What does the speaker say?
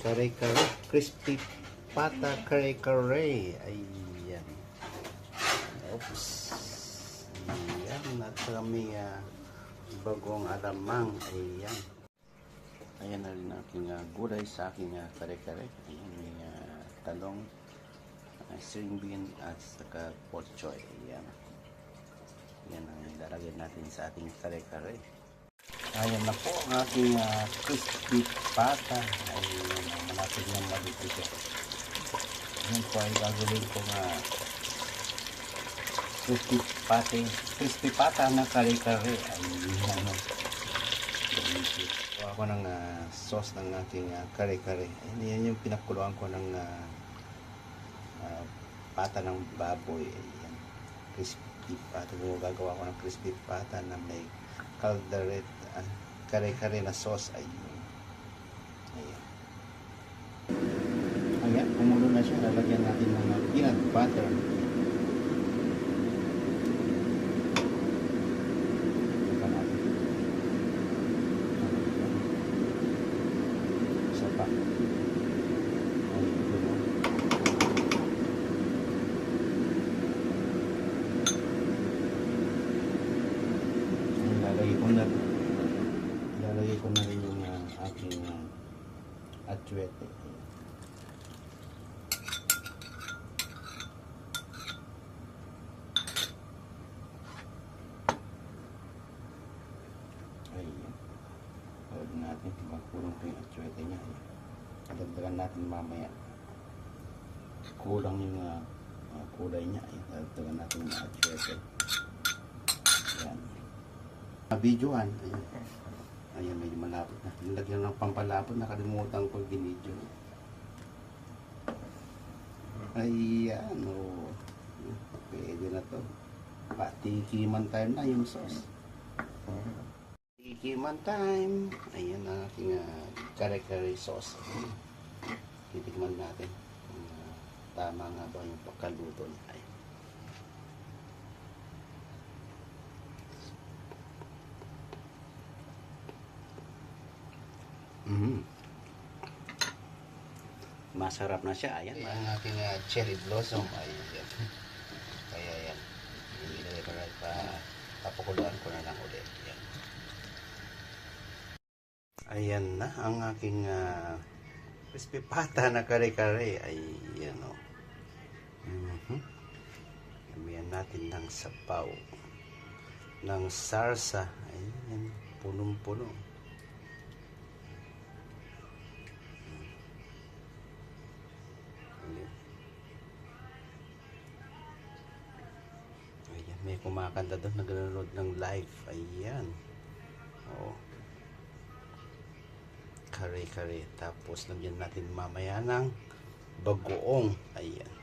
Kare-kare. Crispy pata kare-kare. Ayan. Oops. Ayan. At kami bagong alamang. Ayan. Ayan na rin aking gulay sa aking kare-kare. Ayan. May talong, string bean at saka pork choy. Ayan. Yan ang ilalagay natin sa ating kare-kare. Ayan na po ang ating crispy pata. Ayan, malapit ng malipit. Ayan po ay gagawin ko crispy pata na kare-kare. Ayan. Kuha ko ng sauce ng ating kare-kare. Ayan yung pinakuluan ko ng pata ng baboy. Ayan. Crispy pata. Gagawa ko ng crispy pata na may calderette kare-kare na sauce. Ayun. Ayan, kumulo na siya. Lalagyan natin ng peanut butter. Isa pa. Ilalagay ko na rin yung aking atsuete. Ayan. Huwag natin magkulong ko yung atsuete niya. Dagdagan natin mamaya. Kulang yung kulay niya. Dagdagan natin yung atsuete. Ayan. Videoan. Ayan. Ayan, medyo malapot na. Nilagyan ng pampalapot. Nakalimutan ko binidyo. Ayan. O. Pwede na to. Patikiman time na yung sauce. Tikiman time. Ayan ang aking kare-kare sauce. Titikman natin. Tama nga ba yung pagkaluto niya. Ayan. Masarap na siya. Ayan, ang aking cherry blossom. Ayan. Kaya yan. Ilagay ko na papakuluan ko na lang ulit. Ayan. Ayan na ang aking crispy pata na kare-kare. Ayan o. Lamihan natin ng sabaw. Ng sarsa. Ayan. Punong-puno. Ayan, may kumakanta doon, nag-nanood ng live. Ayan. Oh. Kare-kare. Tapos lagyan natin mamaya ng bagoong. Ayan.